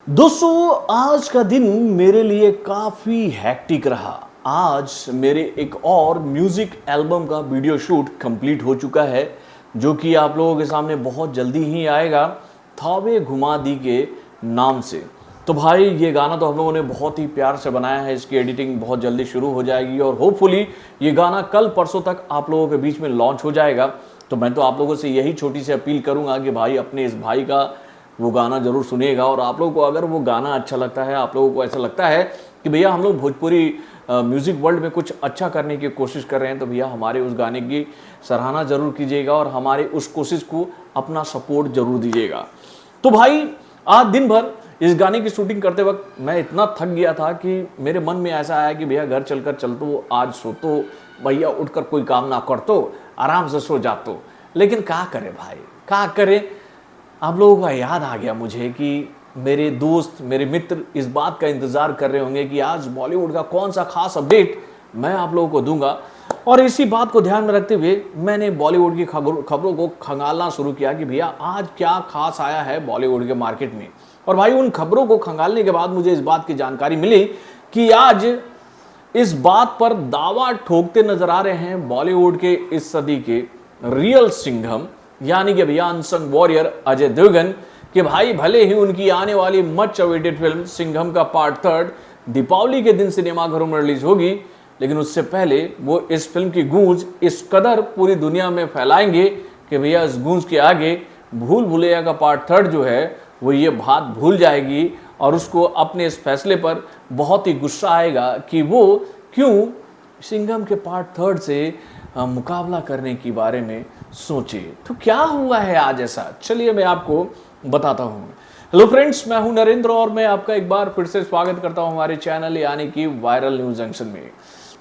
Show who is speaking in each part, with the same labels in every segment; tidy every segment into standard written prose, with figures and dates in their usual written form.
Speaker 1: दोस्तों आज का दिन मेरे लिए काफ़ी हैक्टिक रहा। आज मेरे एक और म्यूज़िक एल्बम का वीडियो शूट कंप्लीट हो चुका है, जो कि आप लोगों के सामने बहुत जल्दी ही आएगा, थावे घुमा दी के नाम से। तो भाई ये गाना तो हम लोगों ने बहुत ही प्यार से बनाया है, इसकी एडिटिंग बहुत जल्दी शुरू हो जाएगी और होपफुली ये गाना कल परसों तक आप लोगों के बीच में लॉन्च हो जाएगा। तो मैं तो आप लोगों से यही छोटी सी अपील करूँगा कि भाई अपने इस भाई का वो गाना जरूर सुनिएगा। और आप लोगों को अगर वो गाना अच्छा लगता है, आप लोगों को ऐसा लगता है कि भैया हम लोग भोजपुरी म्यूज़िक वर्ल्ड में कुछ अच्छा करने की कोशिश कर रहे हैं, तो भैया हमारे उस गाने की सराहना जरूर कीजिएगा और हमारे उस कोशिश को अपना सपोर्ट जरूर दीजिएगा। तो भाई आज दिन भर इस गाने की शूटिंग करते वक्त मैं इतना थक गया था कि मेरे मन में ऐसा आया कि भैया घर चलकर चल तो, आज सो तो, भैया उठकर कोई काम ना कर तो, आराम से सो जा तो। लेकिन क्या करे भाई, क्या करे। आप लोगों का याद आ गया मुझे कि मेरे दोस्त, मेरे मित्र इस बात का इंतज़ार कर रहे होंगे कि आज बॉलीवुड का कौन सा खास अपडेट मैं आप लोगों को दूंगा। और इसी बात को ध्यान में रखते हुए मैंने बॉलीवुड की खबरों को खंगालना शुरू किया कि भैया आज क्या खास आया है बॉलीवुड के मार्केट में। और भाई उन खबरों को खंगालने के बाद मुझे इस बात की जानकारी मिली कि आज इस बात पर दावा ठोकते नजर आ रहे हैं बॉलीवुड के इस सदी के रियल सिंघम, यानी कि भैया अनसंग वॉरियर अजय देवगन, कि भाई भले ही उनकी आने वाली मच अवेटेड फिल्म सिंघम का पार्ट 3 दीपावली के दिन सिनेमाघरों में रिलीज होगी, लेकिन उससे पहले वो इस फिल्म की गूंज इस कदर पूरी दुनिया में फैलाएंगे कि भैया इस गूंज के आगे भूल भुलैया का पार्ट 3 जो है वो ये बात भूल जाएगी और उसको अपने इस फैसले पर बहुत ही गुस्सा आएगा कि वो क्यों सिंघम के पार्ट 3 से मुकाबला करने के बारे में सोचे। तो क्या हुआ है आज ऐसा, चलिए मैं आपको बताता हूं। हेलो फ्रेंड्स, मैं हूं नरेंद्र और मैं आपका एक बार फिर से स्वागत करता हूं हमारे चैनल यानी कि वायरल न्यूज जंक्शन में।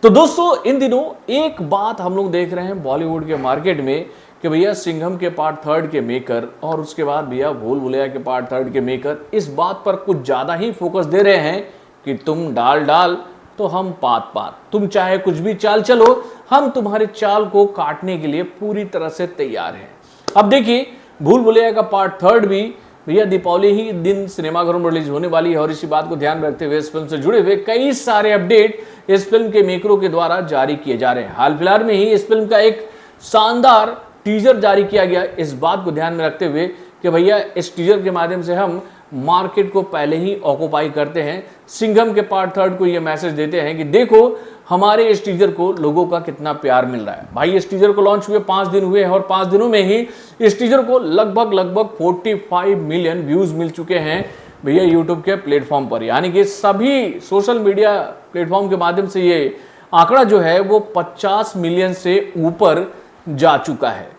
Speaker 1: तो दोस्तों इन दिनों एक बात हम लोग देख रहे हैं बॉलीवुड के मार्केट में कि भैया सिंघम के पार्ट 3 के मेकर और उसके बाद भैया भूल भुलैया के पार्ट 3 के मेकर इस बात पर कुछ ज्यादा ही फोकस दे रहे हैं कि तुम डाल तो हम पात, तुम चाहे कुछ भी चाल चलो, हम तुम्हारे चाल को काटने के लिए पूरी तरह से तैयार हैं। अब देखिए भूल भुलैया का पार्ट 3 भी भैया दीपावली ही दिन सिनेमाघरों में रिलीज होने वाली है और इसी बात को ध्यान रखते हुए इस फिल्म से जुड़े हुए कई सारे अपडेट इस फिल्म के मेकरों के द्वारा जारी किए जा रहे हैं। हाल फिलहाल में ही इस फिल्म का एक शानदार टीजर जारी किया गया, इस बात को ध्यान में रखते हुए कि भैया इस टीजर के माध्यम से हम मार्केट को पहले ही ऑक्यूपाई करते हैं, सिंघम के पार्ट 3 को ये मैसेज देते हैं कि देखो हमारे इस टीजर को लोगों का कितना प्यार मिल रहा है। भाई इस टीजर को लॉन्च हुए 5 दिन हुए हैं और 5 दिनों में ही इस टीजर को लगभग 45 मिलियन व्यूज मिल चुके हैं भैया यूट्यूब के प्लेटफॉर्म पर, यानी कि सभी सोशल मीडिया प्लेटफॉर्म के माध्यम से ये आंकड़ा जो है वो 50 मिलियन से ऊपर जा चुका है।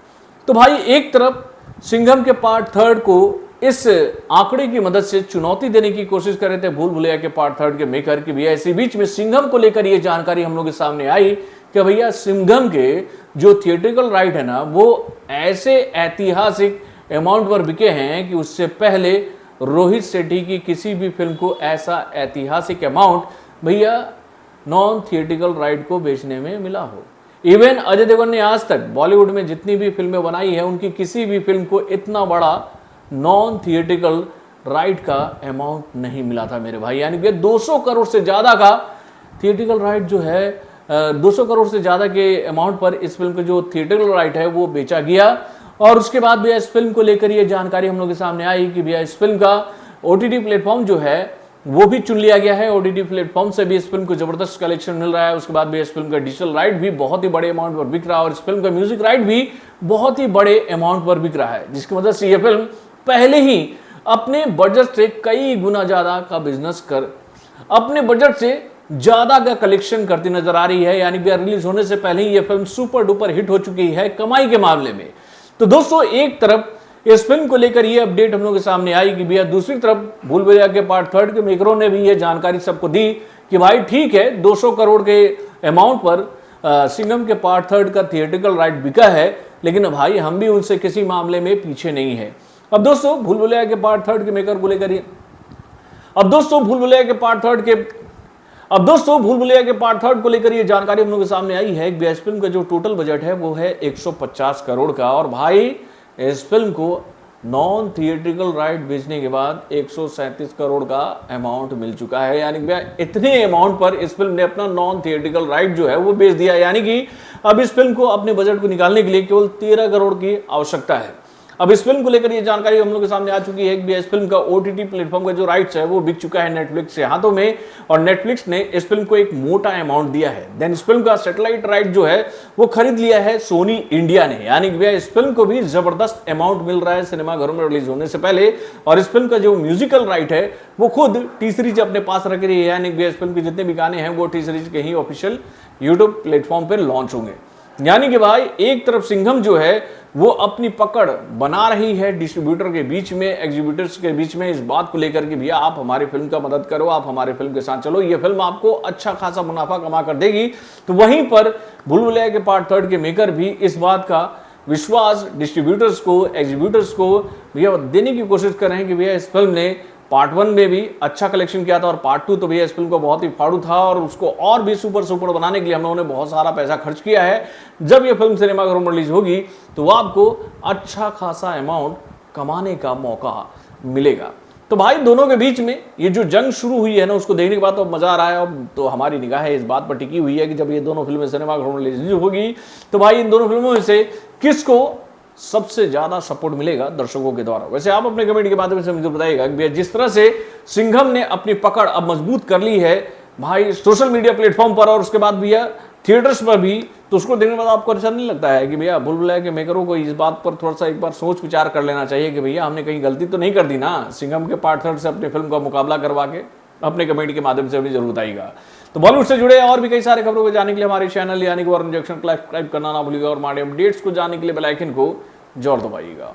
Speaker 1: तो भाई एक तरफ सिंघम के पार्ट 3 को इस आंकड़े की मदद से चुनौती देने की कोशिश कर रहे थे भूल भुलैया के पार्ट 3 के मेकर की भैया, इसी बीच में सिंघम को लेकर यह जानकारी हम लोग के सामने आई कि भैया सिंघम के जो थिएट्रिकल राइट है ना वो ऐसे ऐतिहासिक अमाउंट पर बिके हैं कि उससे पहले रोहित शेट्टी की किसी भी फिल्म को ऐसा ऐतिहासिक अमाउंट भैया नॉन थिएट्रिकल राइट को बेचने में मिला हो। इवन अजय देवगन ने आज तक बॉलीवुड में जितनी भी फिल्में बनाई है उनकी किसी भी फिल्म को इतना बड़ा नॉन थिएट्रिकल राइट का अमाउंट नहीं मिला था मेरे भाई, यानी कि 200 करोड़ से ज़्यादा का थिएट्रिकल राइट जो है 200 करोड़ से ज़्यादा के अमाउंट पर इस फिल्म का जो थिएट्रिकल राइट है वो बेचा गया। और उसके बाद भैया इस फिल्म को लेकर ये जानकारी हम लोग के सामने आई कि भैया इस फिल्म का OTT प्लेटफॉर्म जो है वो भी चुन लिया गया है। OTT प्लेटफॉर्म से भी इस फिल्म को जबरदस्त कलेक्शन मिल रहा है। उसके बाद भी इस फिल्म का डिजिटल राइट भी बहुत ही बड़े अमाउंट पर बिक रहा है और इस फिल्म का म्यूजिक राइट भी बहुत ही बड़े अमाउंट पर बिक रहा है, जिसकी वजह से यह फिल्म पहले ही अपने बजट से कई गुना ज्यादा का बिजनेस कर अपने बजट से ज्यादा का कलेक्शन करती नजर आ रही है, यानी रिलीज होने से पहले ही यह फिल्म सुपर डुपर हिट हो चुकी है कमाई के मामले में। तो दोस्तों एक तरफ इस फिल्म को लेकर यह अपडेट हम लोग के सामने आई कि भैया दूसरी तरफ भूल भुलैया के पार्ट 3 के मेकरों ने भी यह जानकारी सबको दी कि भाई ठीक है 200 करोड़ के अमाउंट पर सिंघम के पार्ट 3 का थिएट्रिकल राइट बिका है, लेकिन भाई हम भी उनसे किसी मामले में पीछे नहीं है। अब दोस्तों भूल भुलैया के पार्ट 3 के मेकर को लेकर अब दोस्तों भूल भुलैया के पार्ट 3 को लेकर ये जानकारी हम लोग के सामने आई है कि इस फिल्म का जो टोटल बजट है वो है 150 करोड़ का और भाई इस फिल्म को नॉन थिएट्रिकल राइट बेचने के बाद 137 करोड़ का अमाउंट मिल चुका है। यानी कि इतने अमाउंट पर इस फिल्म ने अपना नॉन थिएट्रिकल राइट जो है वो बेच दिया। यानी कि अब इस फिल्म को अपने बजट को निकालने के लिए केवल 13 करोड़ की आवश्यकता है। अब इस फिल्म को लेकर ये जानकारी हम लोग के सामने आ चुकी है कि इस फिल्म का ओटीटी प्लेटफॉर्म का जो राइट्स है वो बिक चुका है नेटफ्लिक्स के हाथों में, और नेटफ्लिक्स ने इस फिल्म को एक मोटा अमाउंट दिया है। देन इस फिल्म का सैटेलाइट राइट जो है वो खरीद लिया है सोनी इंडिया ने। यानी कि इस फिल्म को भी जबरदस्त अमाउंट मिल रहा है सिनेमाघरों में रिलीज होने से पहले, और इस फिल्म का जो म्यूजिकल राइट है वो खुद टी सीरीज अपने पास रख रही है। यानी कि इस फिल्म के जितने भी गाने हैं वो टी सीरीज के ही ऑफिशियल यूट्यूब प्लेटफॉर्म पर लॉन्च होंगे। यानी कि भाई एक तरफ सिंघम जो है वो अपनी पकड़ बना रही है डिस्ट्रीब्यूटर के बीच में, एग्जीब्यूटर्स के बीच में, इस बात को लेकर कि भैया आप हमारी फिल्म का मदद करो, आप हमारे फिल्म के साथ चलो, ये फिल्म आपको अच्छा खासा मुनाफा कमा कर देगी। तो वहीं पर भूल भुलैया के पार्ट 3 के मेकर भी इस बात का विश्वास डिस्ट्रीब्यूटर्स को, एग्जीब्यूटर्स को भैया देने की कोशिश कर रहे हैं कि भैया इस फिल्म ने पार्ट 1 में भी अच्छा कलेक्शन किया था, और पार्ट 2 तो भैया इस फिल्म को बहुत ही फाड़ू था, और उसको और भी सुपर बनाने के लिए हम लोगों ने बहुत सारा पैसा खर्च किया है। जब ये फिल्म सिनेमाघरों में रिलीज होगी तो वो आपको अच्छा खासा अमाउंट कमाने का मौका मिलेगा। तो भाई दोनों के बीच में ये जो जंग शुरू हुई है ना, उसको देखने के बाद तो मजा आ रहा है। अब तो हमारी निगाह है इस बात पर टिकी हुई है कि जब ये दोनों फिल्में सिनेमाघरों में रिलीज होगी तो भाई इन दोनों फिल्मों में से किसको सबसे ज्यादा सपोर्ट मिलेगा दर्शकों के द्वारा। वैसे आप अपने कमेंट के माध्यम से मुझे बताइएगा कि जिस तरह से सिंघम ने अपनी पकड़ अब मजबूत कर ली है भाई सोशल मीडिया प्लेटफॉर्म पर, और उसके बाद भैया थिएटर्स पर भी, तो उसको देखने के बाद आपको ऐसा नहीं लगता है कि भैया भूल भुलैया के मेकरों को इस बात पर थोड़ा सा एक बार सोच विचार कर लेना चाहिए कि भैया हमने कहीं गलती तो नहीं कर दी ना सिंघम के पार्ट 3 से अपनी फिल्म का मुकाबला करवा के? अपने कमेंट के माध्यम से भी जरूर बताइएगा। तो बॉलीवुड से जुड़े और भी कई सारे खबरों को जानने के लिए हमारे चैनल यानी कि वरुण जंक्शन को सब्सक्राइब करना ना भूलिएगा, और हमारे अपडेट्स को जानने के लिए बेल आइकन को जोर दबाइएगा।